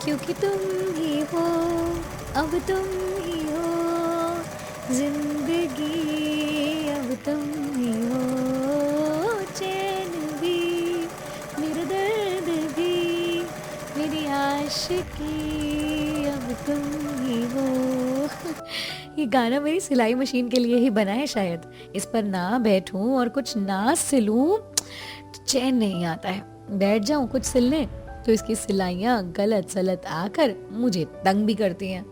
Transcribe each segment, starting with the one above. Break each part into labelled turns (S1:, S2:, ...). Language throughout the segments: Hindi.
S1: क्योंकि तुम ही हो, अब तुम ही हो जिंदगी, अब तुम ही हो चैन भी, मेरा दर्द भी, मेरी आशिकी, अब तुम ही हो। ये गाना मेरी सिलाई मशीन के लिए ही बना है शायद। इस पर ना बैठूं और कुछ ना सिलूं तो चैन नहीं आता है। बैठ जाऊं कुछ सिलने तो इसकी सिलाइयाँ गलत सलत आकर मुझे तंग भी करती हैं।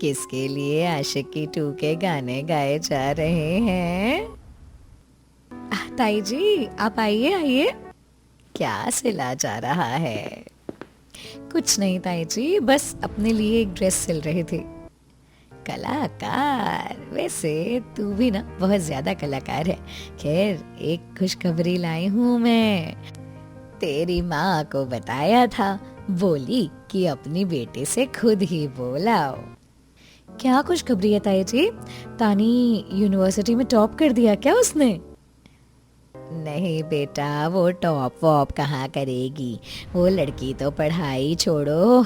S1: किसके लिए आशिकी 2 के गाने गाए जा रहे हैं? ताई जी आप आइए आइए। क्या सिला जा रहा है? कुछ नहीं ताई जी, बस अपने लिए एक ड्रेस सिल रही थी। कलाकार, वैसे तू भी ना बहुत ज्यादा कलाकार है। खैर एक खुशखबरी लाई हूँ मैं। तेरी माँ को बताया था, बोली कि अपनी बेटे से खुद ही बोलाओ। क्या खुशखबरी है ताई जी? तानी यूनिवर्सिटी में टॉप कर दिया क्या उसने? नहीं बेटा, वो टॉप वॉप कहाँ करेगी। वो लड़की तो पढ़ाई छोड़ो,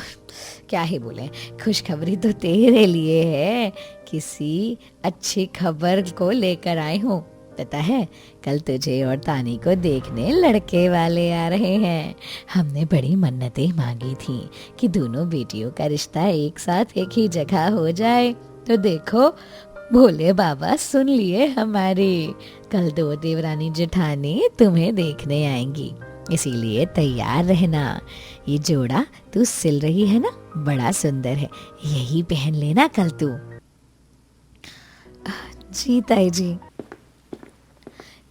S1: क्या ही बोले। खुशखबरी तो तेरे लिए है, किसी अच्छी खबर को लेकर आई हूँ। पता है कल तुझे और तानी को देखने लड़के वाले आ रहे हैं। हमने बड़ी मन्नतें मांगी थी कि दोनों बेटियों का रिश्ता एक साथ एक ही जगह हो जाए, तो देखो भोले बाबा सुन लिए हमारी। कल 2 देवरानी जेठानी तुम्हें देखने आएंगी, इसीलिए तैयार रहना। ये जोड़ा तू सिल रही है ना, बड़ा सुंदर है, यही पहन लेना कल तू। जी ताई जी।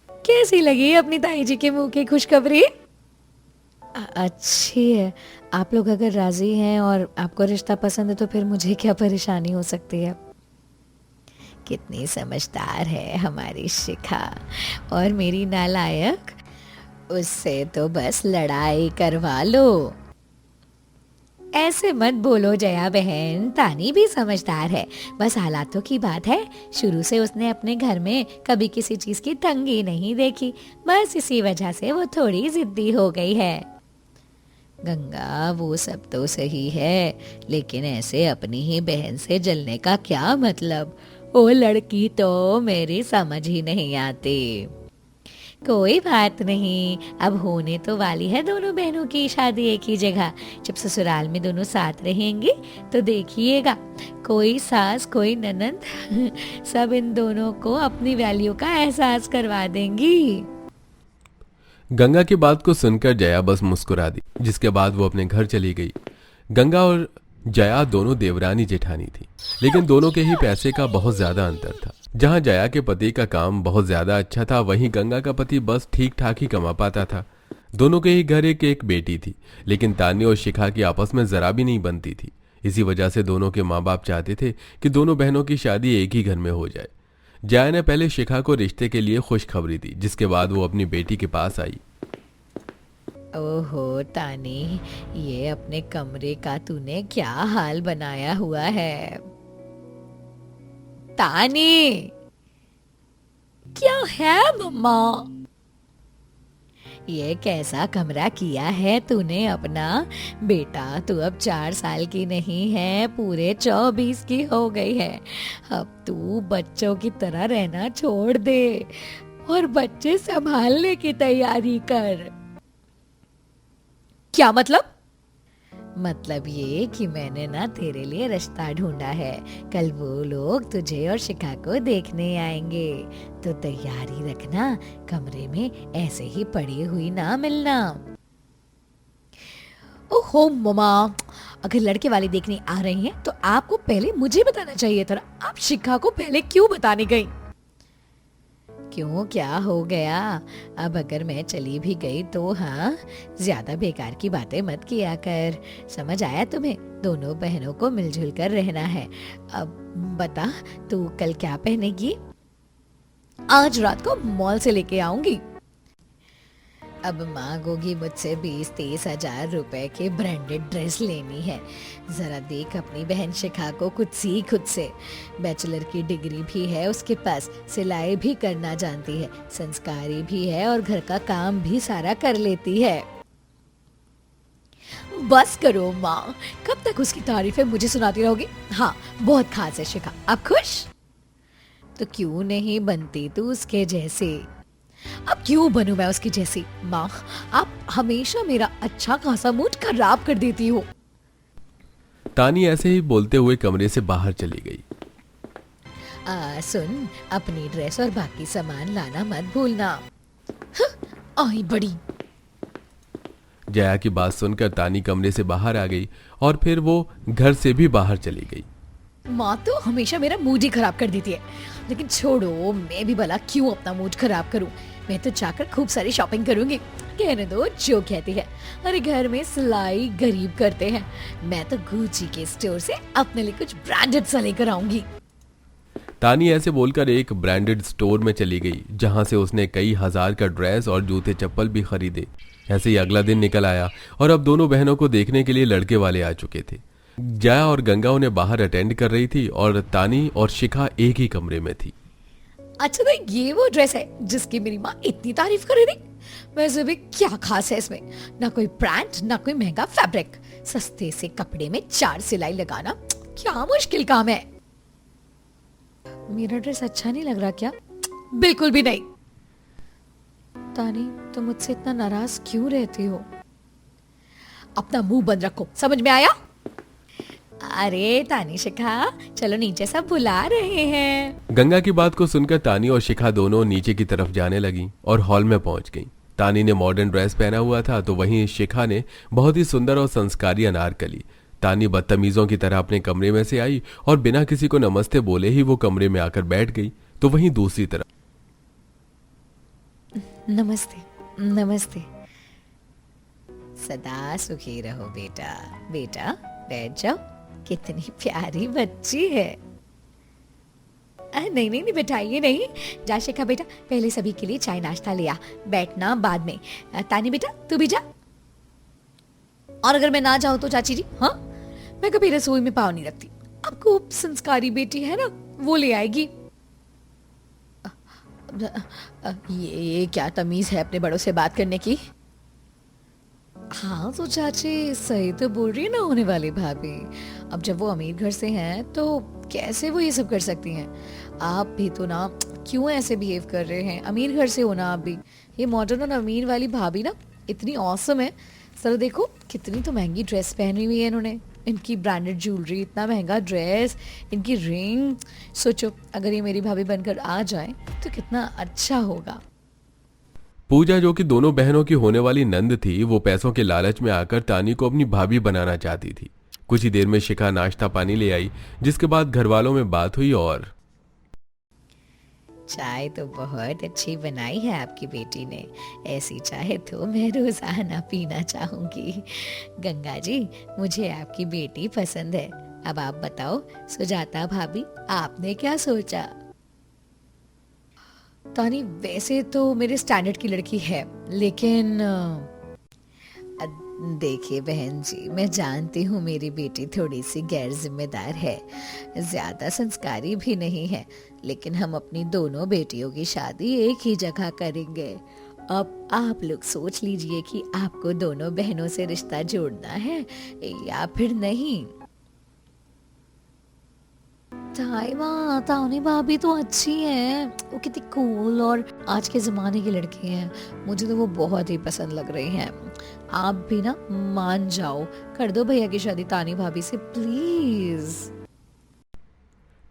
S1: कैसी लगी अपनी ताई जी के मुंह की खुशखबरी? अच्छी है। आप लोग अगर राजी हैं और आपको रिश्ता पसंद है तो फिर मुझे क्या परेशानी हो सकती है। कितनी समझदार है हमारी शिखा, और मेरी नालायक, उससे तो बस लड़ाई करवा लो। ऐसे मत बोलो जया बहन, तानी भी समझदार है, बस हालातों की बात है। शुरू से उसने अपने घर में कभी किसी चीज की तंगी नहीं देखी, बस इसी वजह से वो थोड़ी जिद्दी हो गई है। गंगा वो सब तो सही है, लेकिन ऐसे अपनी ही बहन से जलने का क्या मतलब। वो लड़की तो मेरी समझ ही नहीं आती। कोई बात नहीं, अब होने तो वाली है दोनों बहनों की शादी एक ही जगह। जब ससुराल में दोनों साथ रहेंगी तो देखिएगा, कोई सास कोई ननद सब इन दोनों को अपनी वैल्यू का एहसास करवा देंगी।
S2: गंगा की बात को सुनकर जया बस मुस्कुरा दी, जिसके बाद वो अपने घर चली गई। गंगा और जया दोनों देवरानी जेठानी थी, लेकिन दोनों के ही पैसे का बहुत ज्यादा अंतर था। जहां जया के पति का काम बहुत ज्यादा अच्छा था, वहीं गंगा का पति बस ठीक ठाक ही कमा पाता था। दोनों के ही घर एक एक बेटी थी, लेकिन तान्या और शिखा की आपस में जरा भी नहीं बनती थी। इसी वजह से दोनों के माँ बाप चाहते थे कि दोनों बहनों की शादी एक ही घर में हो जाए। जया ने पहले शिखा को रिश्ते के लिए खुशखबरी दी, जिसके बाद वो अपनी बेटी के पास आई।
S1: ओहो तानी, ये अपने कमरे का तूने क्या हाल बनाया हुआ है। तानी, क्या है मम्मा? ये कैसा कमरा किया है तूने अपना? बेटा तू अब 4 साल की नहीं है, पूरे 24 की हो गई है। अब तू बच्चों की तरह रहना छोड़ दे और बच्चे संभालने की तैयारी कर। क्या मतलब? मतलब ये कि मैंने ना तेरे लिए रिश्ता ढूंढा है। कल वो लोग तुझे और शिखा को देखने आएंगे, तो तैयारी रखना, कमरे में ऐसे ही पड़ी हुई ना मिलना। ओहो मम्मा, अगर लड़के वाले देखने आ रहे हैं तो आपको पहले मुझे बताना चाहिए था। आप शिखा को पहले क्यों बताने गई? क्यों, क्या हो गया? अब अगर मैं चली भी गई तो हाँ, ज्यादा बेकार की बातें मत किया कर। समझ आया तुम्हें? दोनों बहनों को मिलजुल कर रहना है। अब बता, तू कल क्या पहनेगी? आज रात को मॉल से लेके आऊंगी। अब मांगोगी मुझसे 20-30 हजार रुपए के ब्रांडेड ड्रेस लेनी है। जरा देख अपनी बहन शिखा को, कुछ सीख खुद से। बैचलर की डिग्री भी है उसके पास, सिलाई भी करना जानती है, संस्कारी भी है और घर का काम भी सारा कर लेती है। बस करो माँ, कब तक उसकी तारीफें मुझे सुनाती रहोगी? हाँ, बहुत खास है शिखा। अब खुश? तो क्यों नहीं बनती तू उसके जैसे? अब क्यों बनूं मैं उसकी जैसी? माँ, आप हमेशा मेरा अच्छा खासा मूड खराब कर देती हो।
S2: तानी ऐसे ही बोलते हुए कमरे से बाहर चली गई।
S1: सुन, अपनी ड्रेस और बाकी सामान लाना मत भूलना। आई बड़ी।
S2: जया की बात सुनकर तानी कमरे से बाहर आ गई और फिर वो घर से भी बाहर चली गई।
S1: माँ तो हमेशा मेरा मूड ही खराब कर देती है, लेकिन छोड़ो, मैं भी भला क्यों अपना मूड खराब करूं? मैं तो जाकर खूब सारी शॉपिंग करूंगी। कहने दो जो कहती है। अरे घर में सिलाई गरीब करते हैं, मैं तो गुच्ची के स्टोर से अपने लिए कुछ ब्रांडेड सा लेकर आऊंगी।
S2: तानी ऐसे बोलकर एक ब्रांडेड स्टोर में चली गई, जहां से उसने कई हजार का ड्रेस और जूते चप्पल भी खरीदे। ऐसे ही अगला दिन निकल आया और अब दोनों बहनों को देखने के लिए लड़के वाले आ चुके थे। जया और गंगा उन्हें बाहर अटेंड कर रही थी और तानी और शिखा एक ही कमरे में थी।
S1: अच्छा, तो ये वो ड्रेस है जिसकी मेरी माँ इतनी तारीफ कर रही थी? वैसे भी क्या खास है इसमें? ना कोई ब्रांड, ना कोई महंगा फैब्रिक। सस्ते से कपड़े में 4 सिलाई लगाना क्या मुश्किल काम है। मेरा ड्रेस अच्छा नहीं लग रहा क्या? बिल्कुल भी नहीं। तानी, तुम मुझसे इतना नाराज क्यों रहती हो? अपना मुंह बंद रखो, समझ में आया? अरे तानी शिखा, चलो नीचे, सब बुला रहे हैं।
S2: गंगा की बात को सुनकर तानी और शिखा दोनों नीचे की तरफ जाने लगी और हॉल में पहुंच गईं। तानी ने मॉडर्न ड्रेस पहना हुआ था तो वहीं शिखा ने बहुत ही सुंदर और संस्कारी अनारकली। तानी बदतमीजों की तरह अपने कमरे में से आई और बिना किसी को नमस्ते बोले ही वो कमरे में आकर बैठ गई। तो वहीं दूसरी तरफ,
S1: नमस्ते। नमस्ते। सदा सुखी रहो बेटा। बेटा बैठ जाओ, कितनी प्यारी बच्ची है। नहीं नहीं नहीं, बैठाइए नहीं। जा शिखा बेटा, पहले सभी के लिए चाय नाश्ता लिया, बैठना बाद में। तानी बेटा तू भी जा। और अगर मैं ना जाऊं तो चाची जी? हाँ, मैं कभी रसोई में पाँव नहीं रखती। आपको संस्कारी बेटी है ना, वो ले आएगी। ये क्या तमीज है अपने बड़ों से बात करने की? हाँ तो चाची सही तो बोल रही है ना होने वाली भाभी। अब जब वो अमीर घर से हैं तो कैसे वो ये सब कर सकती हैं? आप भी तो ना, क्यों ऐसे बिहेव कर रहे हैं? अमीर घर से हो ना आप भी। ये मॉडर्न और अमीर वाली भाभी ना इतनी ऑसम है। सर देखो, कितनी तो महंगी ड्रेस पहनी हुई है इन्होंने, इनकी ब्रांडेड ज्वेलरी, इतना महंगा ड्रेस, इनकी रिंग। सोचो अगर ये मेरी भाभी बनकर आ जाए तो कितना अच्छा होगा।
S2: पूजा जो कि दोनों बहनों की होने वाली नंद थी, वो पैसों के लालच में आकर तानी को अपनी भाभी बनाना चाहती थी। कुछ ही देर में शिखा नाश्ता पानी ले आई, जिसके बाद घर वालों में बात हुई और
S1: चाय तो बहुत अच्छी बनाई है आपकी बेटी ने। ऐसी चाय तो मैं रोजाना पीना चाहूंगी। गंगा जी, मुझे आपकी बेटी पसंद है। अब आप बताओ सुजाता भाभी, आपने क्या सोचा? तानी, वैसे तो मेरे स्टैंडर्ड की लड़की है, लेकिन देखिए बहन जी, मैं जानती हूँ मेरी बेटी थोड़ी सी गैर जिम्मेदार है, ज्यादा संस्कारी भी नहीं है, लेकिन हम अपनी दोनों बेटियों की शादी एक ही जगह करेंगे। अब आप लोग सोच लीजिए कि आपको दोनों बहनों से रिश्ता जोड़ना है या फिर नहीं। तानी भाभी तो अच्छी है, वो कितनी कूल और आज के जमाने की लड़की है। मुझे तो वो बहुत ही पसंद लग रही हैं। आप भी ना मान जाओ, कर दो भैया की शादी तानी भाभी से प्लीज।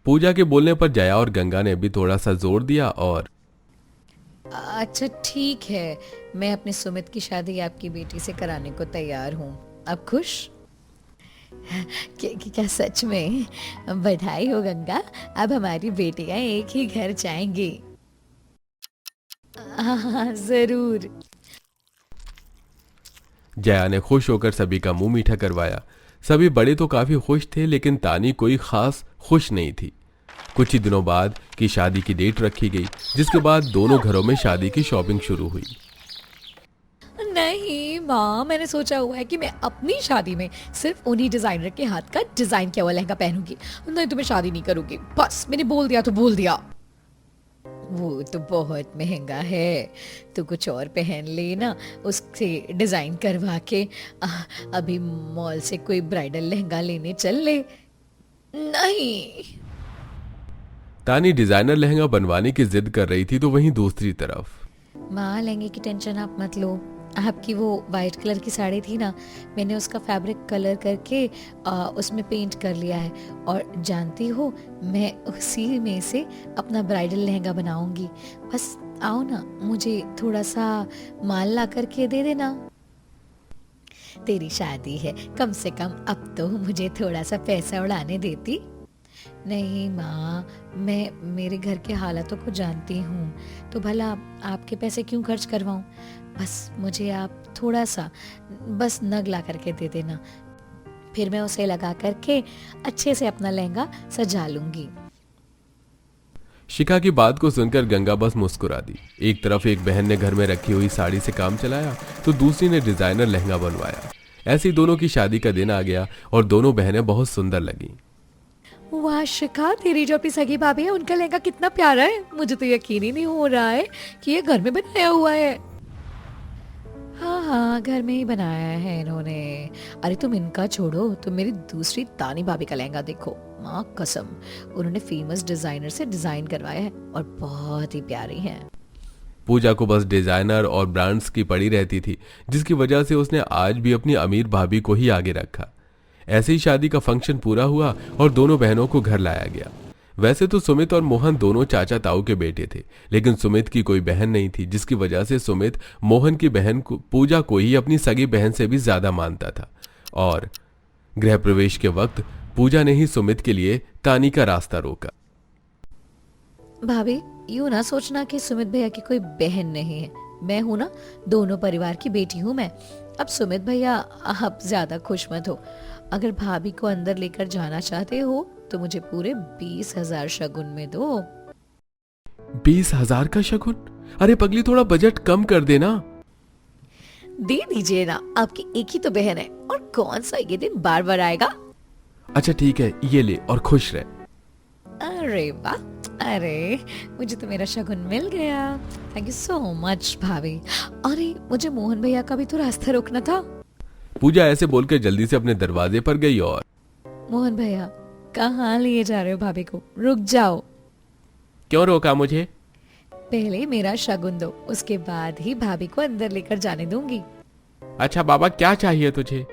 S2: पूजा के बोलने पर जया और गंगा ने भी थोड़ा सा जोर दिया और
S1: अच्छा ठीक है, मैं अपने सुमित की शादी आपकी बेटी से कराने को तैयार हूँ। अब खुश? क्या सच में? बधाई हो गंगा, अब हमारी बेटियां एक ही घर जाएंगी। हाँ जरूर।
S2: जया ने खुश होकर सभी का मुंह मीठा करवाया। सभी बड़े तो काफी खुश थे, लेकिन तानी कोई खास खुश नहीं थी। कुछ ही दिनों बाद की शादी की डेट रखी गई, जिसके बाद दोनों घरों में शादी की शॉपिंग शुरू हुई।
S1: नहीं माँ, मैंने सोचा हुआ है कि मैं अपनी शादी में सिर्फ उन्हीं डिजाइनर के हाथ का डिजाइन किया हुआ लहंगा पहनूंगी। नहीं तो मैं शादी नहीं करूंगी, बस मैंने बोल दिया तो बोल दिया। वो तो बहुत महंगा है, तू कुछ और पहन ले ना, उससे डिजाइन करवा के। आ, अभी मॉल से कोई ब्राइडल लहंगा लेने चल ले। नहीं।
S2: तानी डिजाइनर लहंगा बनवाने की जिद कर रही थी तो वहीं दूसरी तरफ
S1: माँ, लहंगे की टेंशन आप मत लो। आपकी वो वाइट कलर की साड़ी थी ना, मैंने उसका फैब्रिक कलर करके उसमें पेंट कर लिया है, और जानती हो मैं उसी में से अपना ब्राइडल लहंगा बनाऊंगी। बस आओ ना, मुझे थोड़ा सा माल ला करके दे देना। तेरी शादी है, कम से कम अब तो मुझे थोड़ा सा पैसा उड़ाने देती। नहीं माँ, मैं मेरे घर के हालातों को जानती हूँ, तो भला आपके पैसे क्यों खर्च करवाऊँ। बस मुझे आप थोड़ा सा बस नग ला करके दे देना, फिर मैं उसे लगा करके अच्छे से अपना लहंगा सजा लूंगी।
S2: शिखा की बात को सुनकर गंगा बस मुस्कुरा दी। एक तरफ एक बहन ने घर में रखी हुई साड़ी से काम चलाया तो दूसरी ने डिजाइनर लहंगा बनवाया। ऐसे ही दोनों की शादी का दिन आ गया और दोनों बहनें बहुत सुंदर लगीं।
S1: वाह शिखा, तेरी जो अपनी सगी भाभी है उनका लहंगा कितना प्यारा है। मुझे तो यकीन ही नहीं हो रहा है कि ये घर में बनाया हुआ है। हाँ हाँ, घर में ही बनाया है इन्होंने। अरे तुम इनका छोड़ो, तुम मेरी दूसरी तानी भाभी का लहंगा देखो। माँ कसम, उन्होंने फेमस डिजाइनर से डिजाइन करवाया है और बहुत ही प्यारी है।
S2: पूजा को बस डिजाइनर और ब्रांड्स की पड़ी रहती थी, जिसकी वजह से उसने आज भी अपनी अमीर भाभी को ही आगे रखा। ऐसे ही शादी का फंक्शन पूरा हुआ और दोनों बहनों को घर लाया गया। वैसे तो सुमित और मोहन दोनों चाचा ताऊ के बेटे थे, लेकिन सुमित की कोई बहन नहीं थी, जिसकी वजह से सुमित मोहन की बहन को पूजा को ही अपनी सगी बहन से भी ज्यादा मानता था। और गृह प्रवेश के वक्त पूजा ने ही सुमित के लिए तानी का रास्ता रोका।
S1: भाभी, यूं ना सोचना कि सुमित भैया की कोई बहन नहीं है। मैं हूं ना, दोनों परिवार की बेटी हूं मैं। अब सुमित भैया, आप ज्यादा खुश मत हो। अगर भाभी को अंदर लेकर जाना चाहते हो तो मुझे पूरे 20,000 शगुन में दो।
S2: 20,000 का शगुन? अरे पगली, थोड़ा बजट कम कर देना।
S1: दे दीजिए ना, आपकी एक ही तो बहन है, और कौन सा ये दिन बार बार आएगा।
S2: अच्छा ठीक है, ये ले और खुश रह।
S1: अरे वाह, अरे मुझे तो मेरा शगुन मिल गया। थैंक यू सो मच भाभी। अरे मुझे मोहन भैया का भी तो रास्ता रोकना था।
S2: पूजा ऐसे बोलकर जल्दी से अपने दरवाजे पर गई और
S1: मोहन भैया, कहाँ लिए जा रहे हो भाभी को? रुक जाओ।
S2: क्यों रोका मुझे?
S1: पहले मेरा शगुन दो, उसके बाद ही भाभी को अंदर लेकर जाने दूंगी।
S2: अच्छा बाबा, क्या चाहिए तुझे?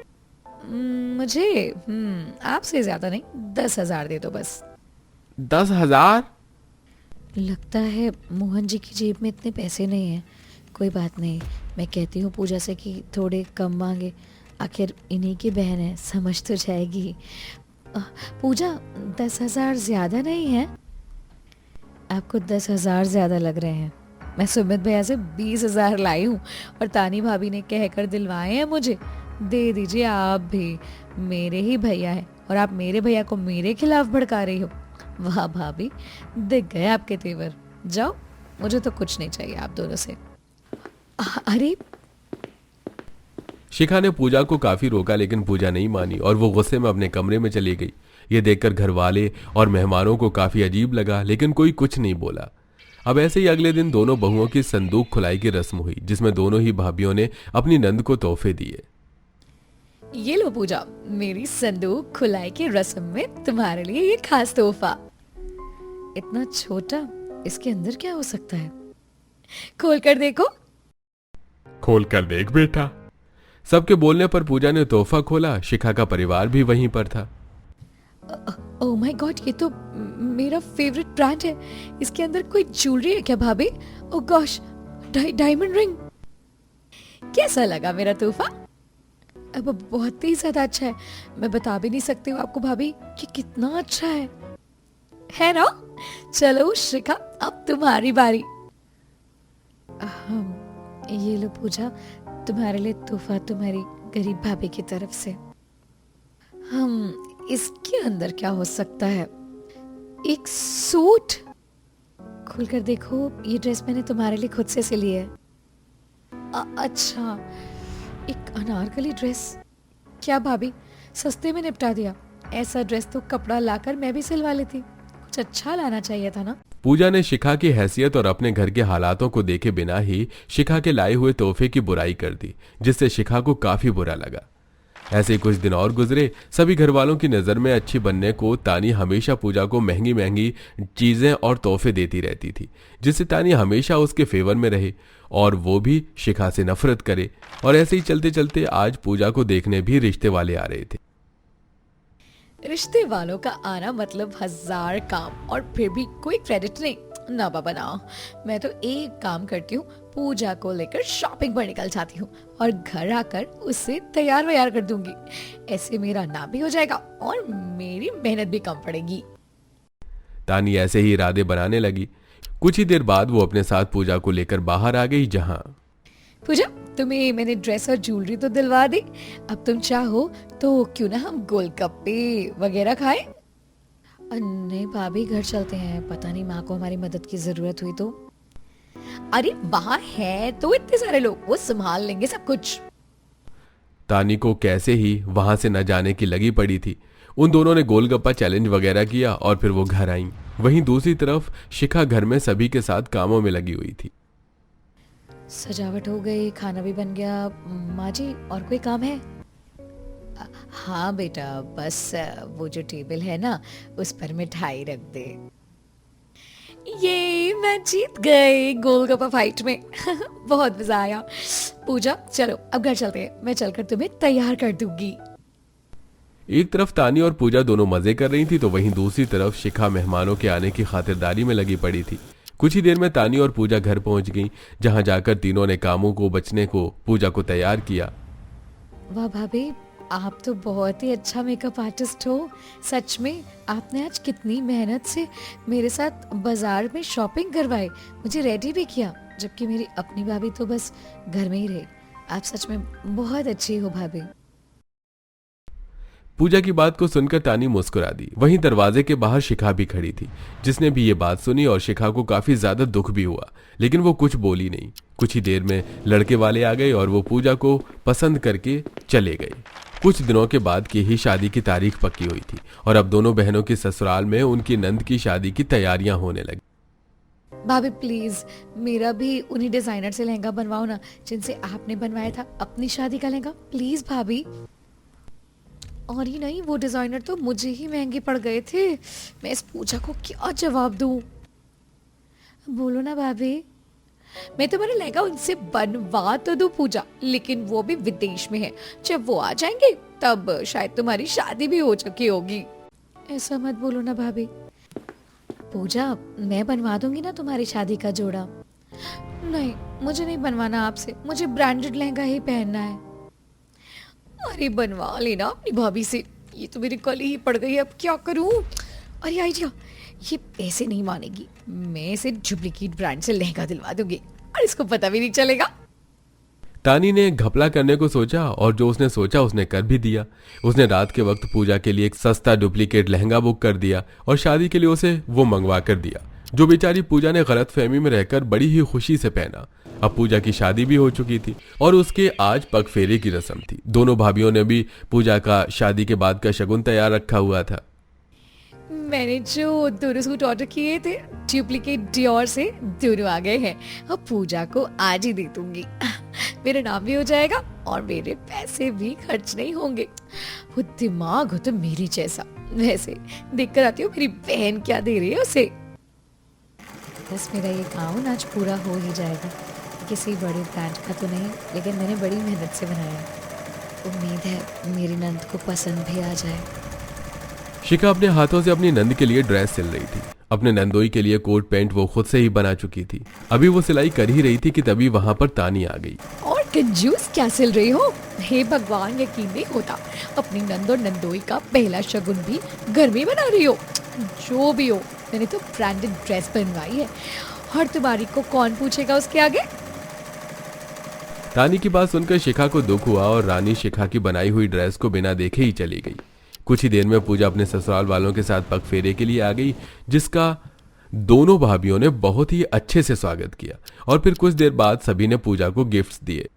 S1: मुझे आपसे ज्यादा नहीं, 10,000 दे दो बस।
S2: 10,000?
S1: लगता है मोहन जी की जेब में इतने पैसे नहीं हैं। कोई बात नहीं, मैं कहती हूँ पूजा से कि थोड़े कम मांगे, आखिर इन्हीं की बहन है, समझ तो जाएगी। पूजा, 10,000 ज्यादा नहीं है? आपको 10,000 ज्यादा लग रहे हैं। मैं सुमित भैया से 20,000 लाई हूँ और तानी भाभी ने कहकर दिलवाए हैं मुझे। दे दीजिए आप भी, मेरे ही भैया हैं और आप मेरे भैया को मेरे खिलाफ भड़का रही हो। वाह भाभी, दिख गए आपके तेवर। जाओ, मुझे तो कुछ नहीं चाहिए आप दोनों से। अरे,
S2: शिखा ने पूजा को काफी रोका, लेकिन पूजा नहीं मानी और वो गुस्से में अपने कमरे में चली गई। ये देखकर घर वाले और मेहमानों को काफी अजीब लगा, लेकिन कोई कुछ नहीं बोला। अब ऐसे ही अगले दिन दोनों बहुओं की संदूक खुलाई की रस्म हुई, जिसमें दोनों ही भाभियों ने अपनी नंद को तोहफे दिए।
S1: ये लो पूजा, मेरी संदूक खुलाई की रस्म में तुम्हारे लिए ये खास तोहफा। इतना छोटा, इसके अंदर क्या हो सकता है? खोल कर देखो।
S2: खोल कर देख बेटा। सबके बोलने पर पूजा ने तोहफा खोला। शिखा का परिवार भी वहीं पर था।
S1: ओह माय गॉड, ये तो मेरा फेवरेट ब्रांड है। इसके अंदर कोई ज्वेलरी है क्या भाभी? ओह गॉश, डायमंड रिंग। कैसा लगा मेरा तोहफा? अब बहुत ही ज्यादा अच्छा है। मैं बता भी नहीं सकती हूँ आपको भाभी कि कितना अच्छा है ना? चलो शिखा, अब तुम्हारी बारी। ये लो पूजा, तुम्हारे लिए तोहफा तुम्हारी गरीब भाभी की तरफ से। इसके अंदर क्या हो सकता है? एक सूट। खोलकर देखो, ये ड्रेस मैंने तुम्हारे लिए खुद से सिली है। अच्छा, एक अनारकली ड्रेस। क्या भाभी, सस्ते में निपटा दिया। ऐसा ड्रेस तो कपड़ा लाकर मैं भी सिलवा लेती। कुछ अच्छा लाना चाहिए था ना।
S2: पूजा ने शिखा की हैसियत और अपने घर के हालातों को देखे बिना ही शिखा के लाए हुए तोहफे की बुराई कर दी, जिससे शिखा को काफी बुरा लगा। ऐसे ही कुछ दिन और गुजरे। सभी घर वालों की नजर में अच्छी बनने को तानी हमेशा पूजा को महंगी महंगी चीजें और तोहफे देती रहती थी, जिससे तानी हमेशा उसके फेवर में रहे और वो भी शिखा से नफरत करे। और ऐसे ही चलते चलते आज पूजा को देखने भी रिश्ते वाले आ रहे थे।
S1: रिश्ते वालों का आना मतलब 1000 काम और फिर भी कोई क्रेडिट नहीं। ना बाबा ना, मैं तो एक काम करती हूँ, पूजा को लेकर शॉपिंग पर निकल जाती हूँ और घर आकर उससे तैयार वैयार कर दूंगी। ऐसे मेरा नाम भी हो जाएगा और मेरी मेहनत भी कम पड़ेगी।
S2: तानी ऐसे ही इरादे बनाने लगी। कुछ ही देर बाद वो अपने साथ पूजा को लेकर बाहर आ गई। जहां
S1: पूजा, तुम्हें मैंने ड्रेस और ज्वेलरी तो दिलवा दी, अब तुम चाहो तो क्यों ना हम गोलगप्पे वगैरह खाएं? नहीं भाभी, घर चलते हैं, पता नहीं माँ को हमारी मदद की जरूरत हुई तो। अरे वहां है तो इतने सारे लोग, वो संभाल लेंगे सब कुछ।
S2: तानी को कैसे ही वहां से न जाने की लगी पड़ी थी। उन दोनों ने गोलगप्पा चैलेंज वगैरह किया और फिर वो घर आईं। वहीं दूसरी तरफ शिखा घर में सभी के साथ कामों में लगी हुई थी।
S1: सजावट हो गई, खाना भी बन गया। माँ जी, और कोई काम है? हाँ बेटा, बस वो जो टेबल है ना, उस पर मिठाई रख दे। ये मैं जीत गई गोलगप्पा फाइट में। बहुत मजा आया। पूजा चलो अब घर चलते हैं, मैं चलकर तुम्हें तैयार कर दूंगी।
S2: एक तरफ तानी और पूजा दोनों मजे कर रही थी तो वहीं दूसरी तरफ शिखा मेहमानों के आने की खातिरदारी में लगी पड़ी थी। कुछ ही देर में तानी और पूजा घर पहुंच गईं, जहां जाकर तीनों ने कामों को बचने को पूजा को तैयार किया।
S1: वाह भाभी, आप तो बहुत ही अच्छा मेकअप आर्टिस्ट हो। सच में आपने आज कितनी मेहनत से मेरे साथ बाजार में शॉपिंग करवाई, मुझे रेडी भी किया, जबकि मेरी अपनी भाभी तो बस घर में ही रही। आप सच में बहुत अच्छी हो भाभी।
S2: पूजा की बात को सुनकर तानी मुस्कुरा दी। वहीं दरवाजे के बाहर शिखा भी खड़ी थी, जिसने भी ये बात सुनी और शिखा को काफी ज्यादा दुख भी हुआ, लेकिन वो कुछ बोली नहीं। कुछ ही देर में लड़के वाले आ गए और वो पूजा को पसंद करके चले गए। कुछ दिनों के बाद की ही शादी की तारीख पक्की हुई थी और अब दोनों बहनों के ससुराल में उनकी नंद की शादी की तैयारियां होने लगी।
S1: भाभी प्लीज मेरा भी उन्हीं डिजाइनर से लहंगा बनवाओ ना, जिनसे आपने बनवाया था अपनी शादी का लहंगा। प्लीज भाभी। और ही नहीं, वो डिजाइनर तो मुझे ही महंगे पड़ गए थे। मैं इस पूजा को क्या जवाब दूं? बोलो ना भाभी। मैं तुम्हारा लहंगा उनसे बनवा तो दूं पूजा, लेकिन वो भी विदेश में है। जब वो आ जाएंगे तब शायद तुम्हारी शादी भी हो चुकी होगी। ऐसा मत बोलो ना भाभी। पूजा, मैं बनवा दूंगी ना तुम्हारी शादी का जोड़ा। नहीं, मुझे नहीं बनवाना आपसे, मुझे ब्रांडेड लहंगा ही पहनना है। अरे बनवा लेना अपनी भाभी से, ये तो मेरी कली ही पड़ गई, अब क्या करूं? अरे आइडिया, ये पैसे नहीं मानेगी, मैं इसे डुप्लीकेट ब्रांड से लहंगा दिलवा दूंगी और इसको पता भी नहीं चलेगा।
S2: तानी ने घपला करने को सोचा और जो उसने सोचा उसने कर भी दिया। उसने रात के वक्त पूजा के लिए एक सस्ता डुप्लीकेट लहंगा बुक कर दिया और शादी के लिए उसे वो मंगवा कर दिया, जो बेचारी पूजा ने गलतफहमी में रहकर बड़ी ही खुशी से पहना। अब पूजा की शादी भी हो चुकी थी और उसके आज पग फेरे की रस्म थी। दोनों भाभियों ने भी पूजा का शादी के बाद का शगुन तैयार रखा हुआ था।
S1: मैंने जो दोनों सूट ऑर्डर किए थे डुप्लीकेट डियोर से, दोनों आ गए हैं। अब पूजा को आज ही दे दूंगी, मेरा नाम भी हो जाएगा और मेरे पैसे भी खर्च नहीं होंगे। वो दिमाग हो तो मेरी जैसा। वैसे देख कर आती हूँ मेरी बहन क्या दे रही है उसे। बस मेरा ये गाउन आज पूरा हो ही जाएगा। किसी बड़े ब्रांड का तो नहीं, लेकिन मैंने बड़ी मेहनत से बनाया। उम्मीद है मेरी नंद को पसंद भी आ जाए।
S2: शिखा अपने हाथों से अपनी नंद के लिए ड्रेस सिल रही थी। अपने नंदोई के लिए कोट पैंट वो खुद से ही बना चुकी थी। अभी वो सिलाई कर ही रही थी कि तभी वहां पर तानी आ गई।
S1: और कंजूस क्या सिल रही हो? हे भगवान, यकीन नहीं होता, अपनी नंद और नंदोई का पहला शगुन भी घर में बना रही हो। जो भी हो, मैंने तो ब्रांडेड ड्रेस बनवाई है और तुम्हारी को कौन पूछेगा उसके आगे।
S2: तानी की बात सुनकर शिखा को दुख हुआ और रानी शिखा की बनाई हुई ड्रेस को बिना देखे ही चली गई। कुछ ही देर में पूजा अपने ससुराल वालों के साथ पग फेरे के लिए आ गई, जिसका दोनों भाभियों ने बहुत ही अच्छे से स्वागत किया और फिर कुछ देर बाद सभी ने पूजा को गिफ्ट्स दिए।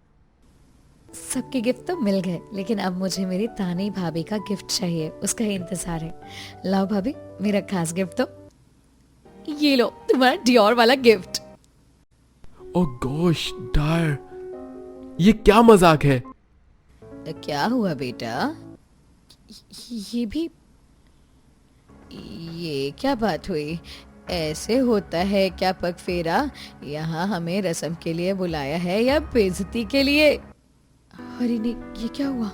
S1: सबके गिफ्ट तो मिल गए, लेकिन अब मुझे मेरी तानी भाभी का गिफ्ट चाहिए, उसका ही इंतजार है। लाओ भाभी, मेरा खास गिफ्ट तो। ये लो तुम्हारा डियोर वाला गिफ्ट।
S2: ओ गोश डार, ये क्या मजाक है?
S1: क्या हुआ बेटा? ये भी, ये क्या बात हुई? ऐसे होता है क्या पग फेरा? यहाँ हमें रस्म के लिए बुलाया है या बेइज्जती के लिए? अरे नहीं, ये क्या हुआ?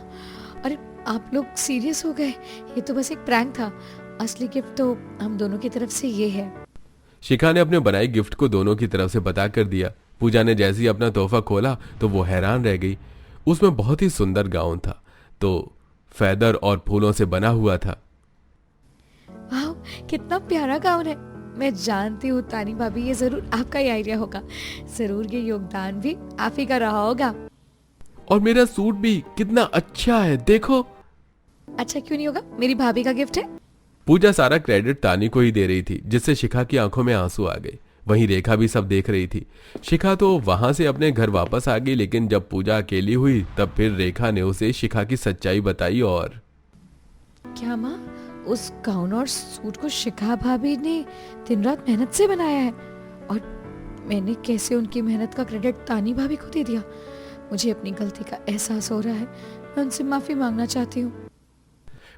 S1: अरे आप लोग सीरियस हो गए? ये तो बस एक प्रैंक था, असली गिफ्ट तो हम दोनों की तरफ से ये है।
S2: शिखा ने अपने बनाए गिफ्ट को दोनों की तरफ से बता कर दिया। पूजा ने जैसे ही अपना तोहफा खोला तो वो हैरान रह गई। उसमें बहुत ही सुंदर गाउन था, तो फेदर और फूलों से बना हुआ था।
S1: वाह, कितना प्यारा गाउन है। मैं जानती हूँ तानी भाभी, ये जरूर आपका ही आइडिया होगा। जरूर ये योगदान भी आप ही का रहा होगा।
S2: और मेरा सूट भी कितना अच्छा है, देखो।
S1: अच्छा क्यों नहीं होगा, मेरी भाभी का गिफ्ट है।
S2: पूजा सारा क्रेडिट तानी को ही दे रही थी, जिससे शिखा की आंखों में आंसू आ गए। वहीं रेखा भी सब देख रही थी। शिखा तो वहां से अपने घर वापस आ गई, लेकिन जब पूजा अकेली हुई तब फिर रेखा ने उसे शिखा की सच्चाई बताई। और
S1: क्या माँ, उस गाउन और सूट को शिखा भाभी ने दिन रात मेहनत से बनाया है और मैंने कैसे उनकी मेहनत का क्रेडिट तानी भाभी को दे दिया? मुझे अपनी गलती का एहसास हो रहा है। मैं उनसे माफी मांगना चाहती हूँ।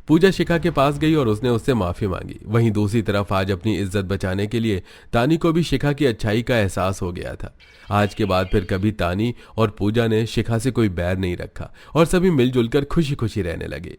S2: पूजा शिखा के पास गई और उसने उससे माफी मांगी। वहीं दूसरी तरफ आज अपनी इज्जत बचाने के लिए तानी को भी शिखा की अच्छाई का एहसास हो गया था। आज के बाद फिर कभी तानी और पूजा ने शिखा से कोई बैर नहीं रखा और सभी मिलजुल कर खुशी खुशी रहने लगे।